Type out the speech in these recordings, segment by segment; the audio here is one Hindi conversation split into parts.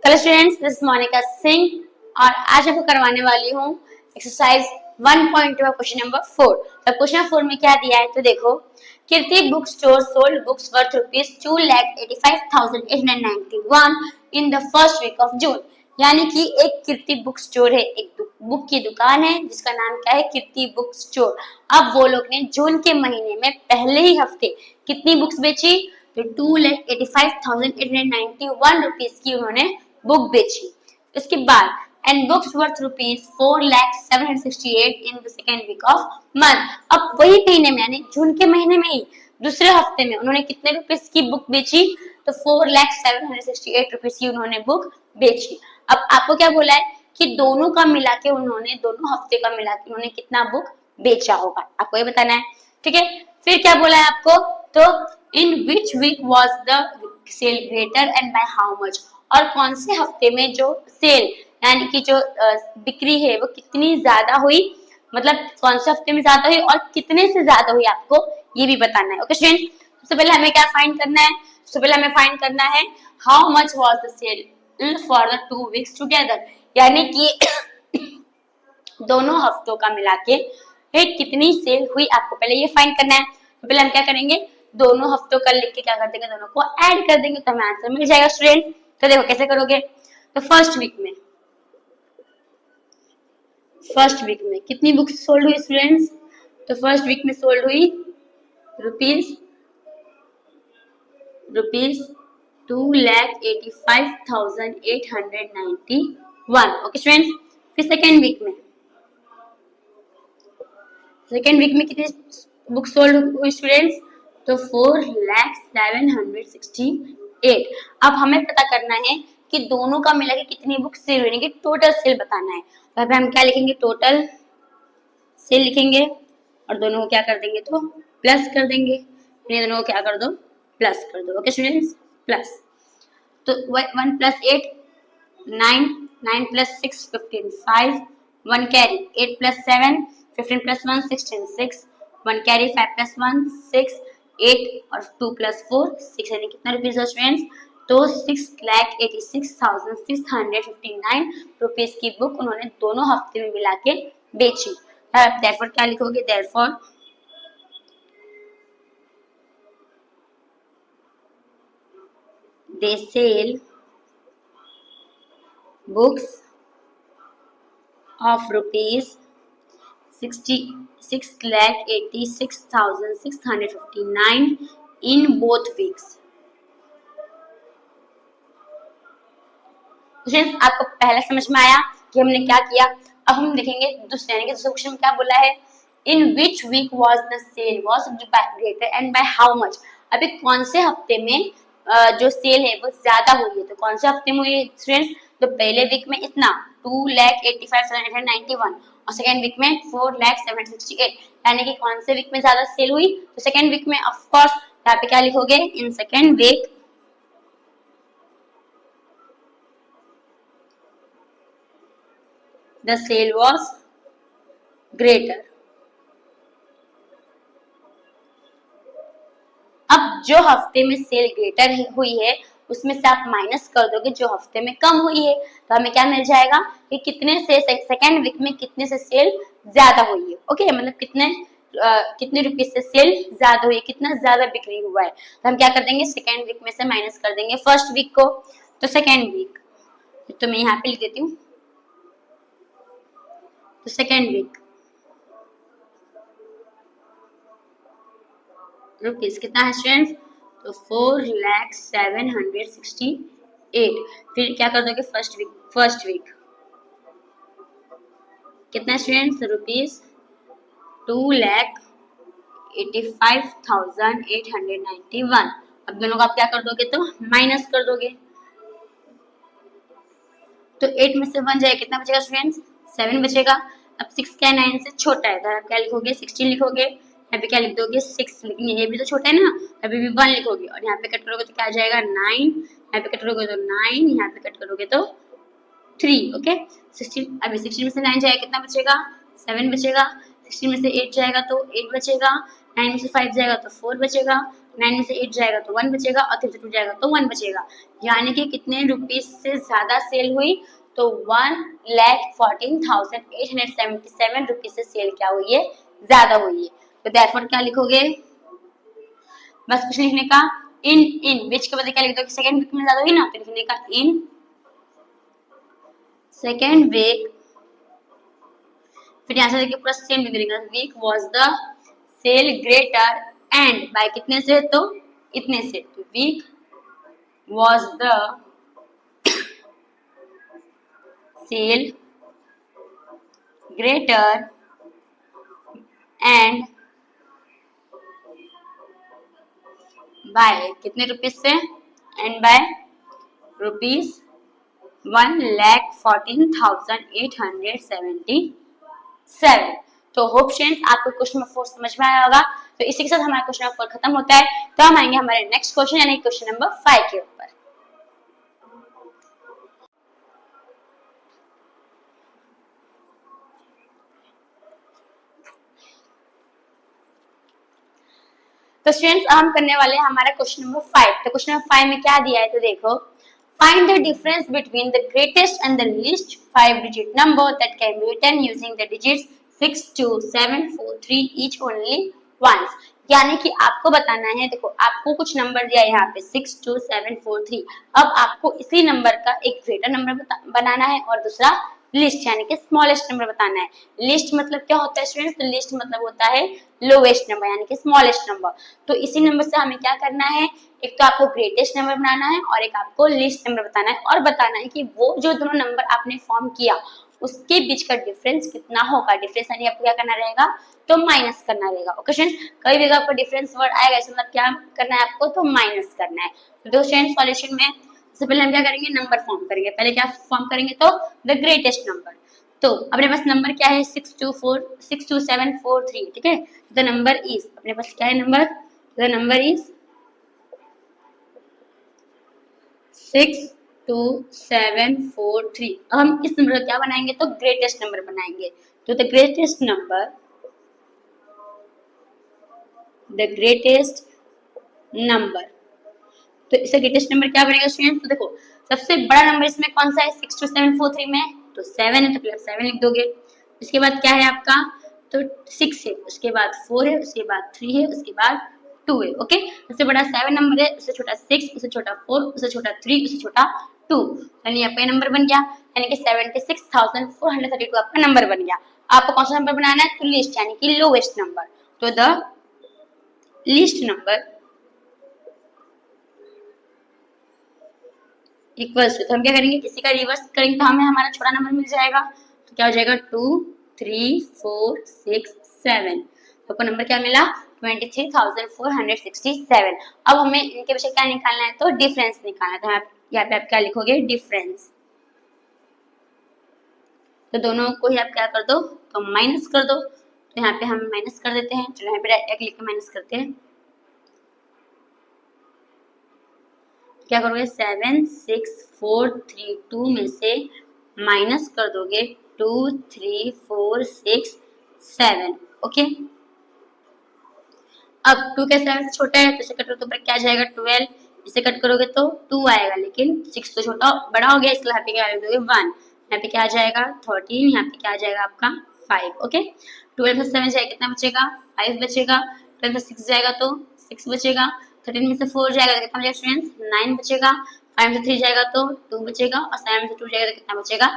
Hello students, this is Monika Singh और आज आपको करवाने वाली हूँ एक्सरसाइज 1.2 क्वेश्चन नंबर 4। तो क्वेश्चन नंबर 4 में क्या दिया है तो देखो, Kirti book store sold books worth ₹2,85,891 in the first week of June. यानी कि एक कीर्ति बुक स्टोर है, एक बुक की दुकान है जिसका नाम क्या है, कीर्ति बुक स्टोर। अब वो लोग ने जून के महीने में पहले ही हफ्ते कितनी बुक्स बेची, तो 2,85,891 रुपीज की उन्होंने बुक बेची। इसके बाद and books worth ₹4,07,68 in the second week of month. अब वही महीने में यानी जून के महीने में ही दूसरे हफ्ते में उन्होंने कितने रुपीस की बुक बेची, तो 4,07,68 रुपीस की उन्होंने बुक बेची। अब आपको क्या बोला है कि दोनों का मिला के उन्होंने, दोनों हफ्ते का मिला के उन्होंने कितना बुक बेचा होगा, आपको ये बताना है। ठीक है, फिर क्या बोला है आपको, तो in which week was the sale greater and by how much. और कौन से हफ्ते में जो सेल यानी कि जो बिक्री है वो कितनी ज्यादा हुई, मतलब कौन से हफ्ते में ज्यादा हुई और कितने से ज्यादा हुई, आपको ये भी बताना है। ओके स्टूडेंट्स, सबसे पहले हमें क्या फाइंड करना है, सबसे पहले हमें फाइंड करना है how much was the sale for the 2 weeks together. यानी कि दोनों हफ्तों का मिला के कितनी सेल हुई, आपको पहले ये फाइंड करना है। तो पहले हम क्या करेंगे, दोनों हफ्तों का लिख के क्या कर देंगे, दोनों को ऐड कर देंगे तो हमें आंसर मिल जाएगा स्टूडेंट्स। तो देखो कैसे करोगे, तो फर्स्ट वीक में कितनी बुक्स सोल्ड हुई स्टूडेंट्स, तो फर्स्ट वीक में सोल्ड हुई रुपीज 2,85,891। ओके स्टूडेंट्स, फिर सेकेंड वीक में कितनी बुक सोल्ड हुई स्टूडेंट्स, तो 4,07,68। अब हमें पता करना है कि दोनों का मिला के कितनी बुक सेल हुई, टोटल सेल बताना है। तो हम क्या लिखेंगे, टोटल सेल लिखेंगे और दोनों को क्या कर देंगे, तो प्लस कर देंगे। दोनों को क्या कर दो, प्लस कर दो। ओके स्टूडेंट्स, प्लस तो 1 + 8 9, 9 + 6 15, 5 1 कैरी, 8 + 7 15 + 1 16, 6 1 कैरी, 5 + 1 6 8 और 2 + 4 6। यानी कितना रुपीज है स्टूडेंट्स, तो 6,86,659 रुपीज की बुक उन्होंने दोनों हफ्ते में मिला के बेची। देयरफॉर क्या लिखोगे, therefore they sell books of ₹66,86,659 in both weeks। आपको पहला समझ में आया कि हमने क्या किया। अब हम देखेंगे दूसरे, यानी कि दूसरे क्वेश्चन में क्या बोला है, in which week was the sale was greater and by how much. अभी कौन से हफ्ते में जो सेल है वो ज्यादा हुई है, तो कौन से हफ्ते में हुई है स्टूडेंट्स, तो पहले वीक में इतना 2,85,891 और सेकेंड वीक में 4,07,68। यानी कि कौन से वीक में ज्यादा सेल हुई, तो सेकेंड वीक में। ऑफ कोर्स यहाँ पे क्या लिखोगे, in second week the sale was greater। अब जो हफ्ते में सेल ग्रेटर हुई है उसमें से आप माइनस कर दोगे जो हफ्ते में कम हुई है, तो हमें क्या मिल जाएगा कि कितने से सेकेंड वीक में कितने से सेल ज्यादा हुई है। ओके, मतलब कितने रुपीस से सेल ज्यादा हुई है, कितना ज्यादा बिक्री हुआ है। तो हम क्या कर देंगे, सेकेंड वीक में से माइनस कर देंगे फर्स्ट वीक को। तो सेकेंड वीक, तो मैं यहाँ पे लिख देती हूँ, तो सेकेंड वीक रुपीस कितना है स्टूडेंट्स, तो 4,07,68। फिर क्या कर दोगे, फर्स्ट वीक कितना स्टूडेंट्स, ₹2,85,891। अब दोनों का आप क्या कर दोगे, तो माइनस कर दोगे। तो 8 में से 1 जाएगा, कितना बचेगा स्टूडेंट्स, 7 बचेगा। अब 6 क्या 9 से छोटा है, तो आप क्या लिखोगे, 16 लिखोगे। यहाँ पे क्या लिख दोगे, 6, लेकिन ये भी तो छोटा है ना, अभी भी 1 लिखोगे और यहाँ पे कट करोगे तो क्या आ जाएगा 9, यहाँ पे कट करोगे तो 9, यहाँ पे कट करोगे तो 3। ओके, 16, अभी 16 में से 9 जाएगा, कितना बचेगा, 7 बचेगा। 16 में से 8 जाएगा तो 8 बचेगा, 9 में से 5 जाएगा तो 4 बचेगा। 9 में से 8 जाएगा तो 1 बचेगा और 3 से 2 जाएगा तो 1 बचेगा, यानी कि कितने रुपीस से ज्यादा सेल हुई, तो 1,14,877 रुपीज से सेल क्या हुई है, ज्यादा हुई है। तो therefore क्या लिखोगे, बस कुछ लिखने का, इन विच के बदले क्या लिख दो, सेकंड वीक में ज्यादा हुई ना, तो लिखने का इन सेकंड वीक, फिर यहाँ से देखिए पूरा सेम लिख देंगे, week was the sale greater and by कितने से, तो इतने से, तो week was the sale greater and by कितने रुपीज से, एंड बाय रुपीज 1,14,877। तो होप फ्रेंड्स आपको क्वेश्चन नंबर 4 समझ में आया होगा। तो इसी के साथ हमारा क्वेश्चन नंबर 4 खत्म होता है। तो हम आएंगे हमारे नेक्स्ट क्वेश्चन यानी क्वेश्चन नंबर 5 के ऊपर। तो स्टूडेंट्स हम करने वाले हैं हमारा क्वेश्चन नंबर 5। तो क्वेश्चन नंबर 5 में क्या दिया है, तो देखो, find the difference between the greatest and the least 5-digit number that can be written using the digits 6, 2, 7, 4, 3 each only once। यानी कि आपको बताना है, देखो आपको कुछ नंबर दिया है यहाँ पे 6, 2, 7, 4, 3। अब आपको इसी नंबर का एक ग्रेटर नंबर बनाना है और दूसरा लिस्ट यानी कि स्मॉलेस्ट नंबर बताना है। लिस्ट मतलब क्या होता है स्टूडेंट्स, तो लिस्ट मतलब होता है लोवेस्ट नंबर यानी कि स्मॉलेस्ट नंबर। तो इसी नंबर से हमें क्या करना है, एक तो आपको ग्रेटेस्ट नंबर बनाना है और एक आपको लीस्ट नंबर बताना है, और बताना है कि वो जो दोनों नंबर आपने फॉर्म किया उसके बीच का डिफरेंस कितना होगा। डिफरेंस यानी आपको क्या करना रहेगा, तो माइनस करना रहेगा। ओके फ्रेंड्स, कई जगह आपको डिफरेंस वर्ड आएगा, इसमें मतलब क्या करना है आपको, तो माइनस करना है। तो फ्रेंड्स सॉल्यूशन में सबसे पहले हम क्या करेंगे, नंबर फॉर्म करेंगे। पहले क्या फॉर्म करेंगे, तो द ग्रेटेस्ट नंबर। तो अपने पास नंबर क्या है, 62743, ठीक है। द नंबर इज, अपने पास क्या है नंबर, द नंबर इज 62743। हम इस नंबर का क्या बनाएंगे, तो ग्रेटेस्ट नंबर बनाएंगे। तो the greatest number, the greatest number, तो इसका ग्रेटेस्ट नंबर क्या बनेगा स्टूडेंट्स, तो देखो सबसे बड़ा नंबर इसमें कौन सा है, 62743 में, तो 7 है, तो पहले 7 लिख दोगे। उसके बाद क्या है आपका, तो 6 है, उसके बाद 4 है, उसके बाद 3 है, उसके बाद 2 है। ओके, सबसे बड़ा 7 नंबर है, उससे छोटा 6, उससे छोटा 4, उससे छोटा 3, उससे छोटा 2, यानी आपका नंबर बन गया, यानी कि 76,432 आपका नंबर बन गया। आपको कौन सा नंबर बनाना है, तो लिस्ट यानी कि लोवेस्ट नंबर। तो the least number equals to, तो हम क्या करेंगे, इसी का रिवर्स करेंगे तो हमें हमारा छोटा नंबर मिल जाएगा। तो क्या हो जाएगा, 2, 3, 4, 6, 7। तो आपको नंबर क्या मिला, 23,467। अब हमें इनके पीछे क्या निकालना है, तो डिफरेंस निकालना है। तो यहाँ पे आप क्या लिखोगे, डिफरेंस। तो दोनों को ही आप क्या कर दो, तो माइनस कर दो। तो यहाँ पे हम माइनस कर देते हैं, चलो यहाँ पे एक लिख के माइनस करते हैं। क्या करोगे, 7, 6, 4, 3, 2 में से माइनस कर दोगे 2, 3, 4, 6, 7। ओके, अब 2 के 7 से छोटा है तो इसे कट करो तो ऊपर क्या जाएगा, 12। इसे कट करोगे तो 2 आएगा, लेकिन 6 तो छोटा बड़ा हो गया, इसलिए यहाँ पे क्या लिख दोगे 1। यहाँ पे क्या आ जाएगा 13, यहाँ पे क्या आ जाएगा आपका 5। ओके, 12 में से 7 जाएगा कितना बचेगा, 5 बचेगा। 12 में से 6 जाएगा तो 6 बचेगा। 13 में से 4 जाएगा तो कितना बचेगा स्टूडेंट्स, 9 बचेगा। 5 में से 3 जाएगा तो 2 बचेगा, और 7 में से 2 जाएगा तो कितना बचेगा,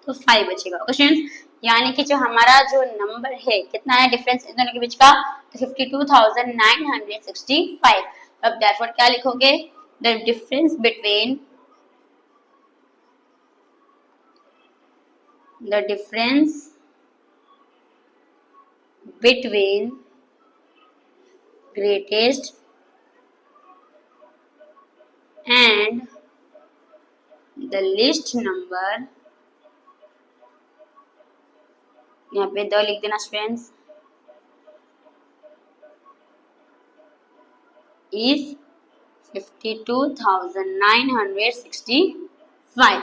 तो 5 बचेगा। ओके स्टूडेंट्स, यानी कि जो हमारा जो नंबर है कितना है डिफरेंस इन दोनों के बीच का, तो 52,965। अब देयरफॉर क्या लिखोगे, the difference between, the difference between greatest and the least number, यहाँ पे द लिख देना स्टूडेंट्स, is 52,965।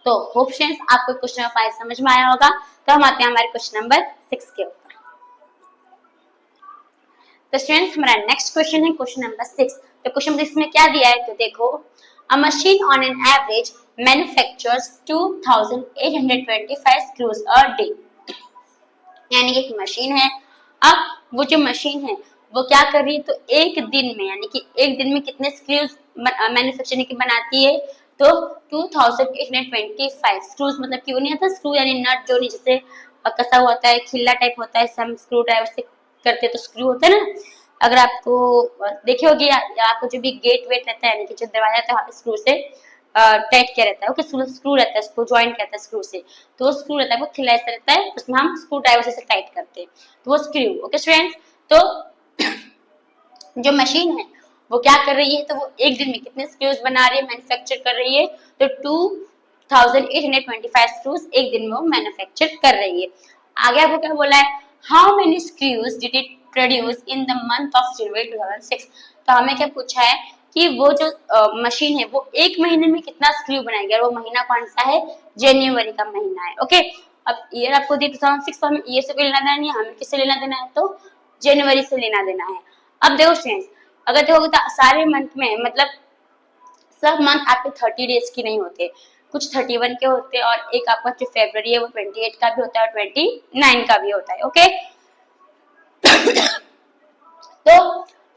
तो होप फ्रेंड्स आपको क्वेश्चन नंबर 5 समझ में आया होगा। तो हम आते हैं हमारे क्वेश्चन नंबर 6 के ऊपर। तो स्टूडेंट्स हमारा नेक्स्ट क्वेश्चन है क्वेश्चन नंबर 6। तो क्वेश्चन 6 में क्या दिया है तो देखो, a machine on an average manufactures 2825 screws a day. यानी कि एक मशीन है, अब वो जो मशीन है वो क्या कर रही है, तो एक दिन में यानी कि एक दिन में कितने स्क्रूज मैन्युफैक्चरिंग की बनाती है, तो 2825 स्क्रूज। मतलब क्यों नहीं आता स्क्रू यानी नट जो नीचे से कसा हुआ होता है, खिल्ला टाइप होता है, सम स्क्रू टाइप से करते तो स्क्रू होता है ना। अगर आपको देखे होगी आपको जो भी गेट वेट रहता है यानी कि जो दरवाजा रहता है वहाँ पे स्क्रू से टाइट किया रहता है, ओके स्क्रू रहता है, उसको ज्वाइन करता है स्क्रू से, तो वो स्क्रू रहता है वो खिला ऐसा रहता है, उसमें हम स्क्रू ड्राइवर से टाइट करते हैं, तो वो स्क्रू। ओके स्टूडेंट्स, तो जो मशीन है वो क्या कर रही है, तो वो एक दिन में कितने स्क्रूज बना रही है, मैन्युफैक्चर कर रही है, तो 2825 स्क्रूज एक दिन में वो मैन्युफैक्चर कर रही है। आगे आपको क्या बोला है, how many screws did it produce in the month of January 2006। तो हमें क्या पूछा है कि वो जो मशीन है वो एक महीने में कितना स्क्रू बनाएगी, और वो महीना कौन सा है, जनवरी का महीना है। ओके, अब ईयर आपको दिया 2006, तो हमें ईयर से कोई लेना देना नहीं है, हमें किससे लेना देना है, तो जनवरी से लेना देना है। अब देखो स्टूडेंट्स, अगर देखोगे तो सारे मंथ में मतलब सब मंथ आपके 30 डेज की नहीं होते, कुछ 31 के होते हैं, और एक आपका जो फरवरी है वो 28 का भी होता है और 29 का भी होता है। ओके तो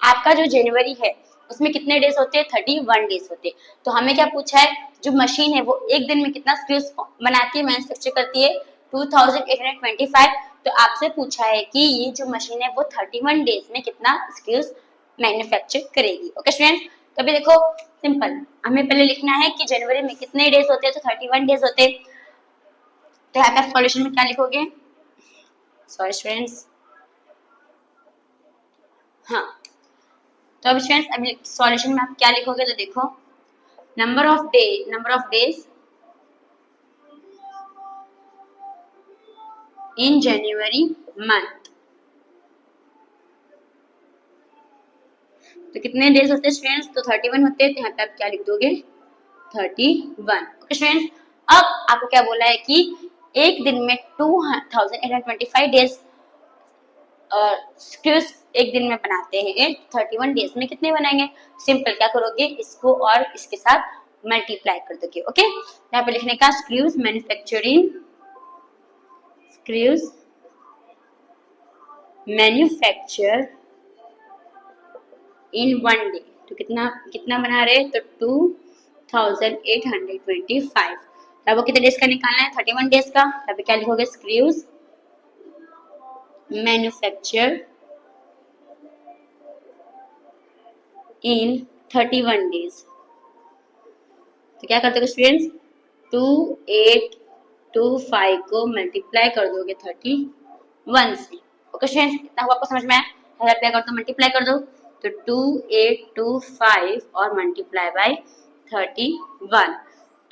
आपका जो जनवरी है उसमें कितने डेज होते हैं, 31 डेज होते हैं। तो हमें क्या पूछा है, जो मशीन है वो एक दिन में कितना स्क्रूज बनाती है, मैन्युफैक्चर करती है, 2825। तो आपसे पूछा है कि ये जो मशीन है वो 31 डेज में कितना स्क्रूज मैन्युफैक्चर करेगी। ओके स्टूडेंट्स, तो अभी देखो सिंपल, हमें पहले लिखना है कि जनवरी में कितने डेज होते हैं, तो 31 डेज होते हैं। तो यहाँ पे सॉल्यूशन में क्या लिखोगे, सॉरी स्टूडेंट्स, हाँ तो अब स्टूडेंट्स अभी सॉल्यूशन में आप क्या लिखोगे, तो देखो number of days in January month. तो कितने डेज होते हैं स्टूडेंट्स, तो 31 होते हैं, तो यहाँ पे आप क्या लिख दोगे, 31। ओके स्टूडेंट्स, अब आपको क्या बोला है कि एक दिन में 2825 डेज स्क्रूज एक दिन में बनाते हैं, 31 डेज में कितने बनाएंगे, सिंपल क्या करोगे, इसको और इसके साथ मल्टीप्लाई कर दोगे। ओके, यहाँ पे लिखने का screws manufacturing, screws manufacture in one day. तो कितना कितना बना रहे हैं, तो 2825। अब वो कितने डेज का निकालना है, 31 डेज का। यहाँ पे क्या लिखोगे, स्क्रूज मैन्युफैक्चर इन 31 डेज। तो क्या करते हो स्टूडेंट्स, 2825 को मल्टीप्लाई कर दोगे 31 से। ओके स्टूडेंट्स, इतना हुआ आपको समझ में आया, अप्लाई कर दो, मल्टीप्लाई कर दो, तो 2825 और मल्टीप्लाई बाय 31।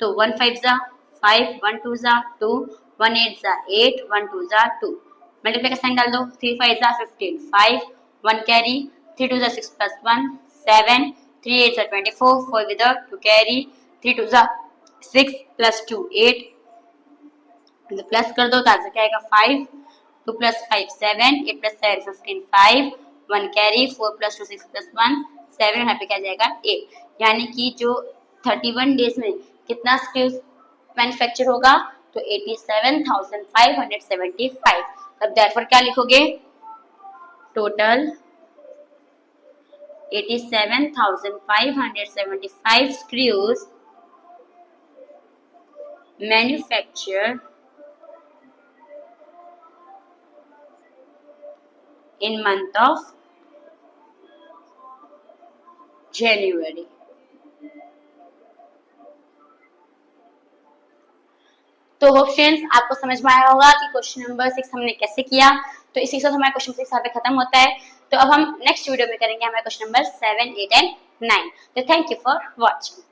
तो 1 5 जा 5, 1 2 जा 2, 1 8 जा 8, 1 2 जा 2, मल्टीप्लाई का साइन डाल दो, 3 5 जा 15, 5 1 कैरी, 3 2 जा 6 प्लस 1 7, 3 8 जा 24, 4 with 2 कैरी, 3 2 जा 6 प्लस 2 8, तो प्लस कर दो, तो आंसर क्या आएगा 5, 2 plus 5 7, 8 plus 7 15, 5 1 carry, 4 plus 2 6 plus 1 7, यहाँ पे क्या जाएगा 8। यानी कि जो 31 डेज में कितना स्क्रूज मैन्युफैक्चर होगा, तो 87,575। अब देयरफॉर क्या लिखोगे, total 87,575 screws manufactured in month of January। तो होप फ्रेंड्स आपको समझ में आया होगा कि क्वेश्चन नंबर 6 हमने कैसे किया। तो इसी के साथ हमारा क्वेश्चन 6 यहाँ पे खत्म होता है। तो अब हम नेक्स्ट वीडियो में करेंगे हमारा क्वेश्चन नंबर 7 8 एंड 9। तो थैंक यू फॉर वॉचिंग।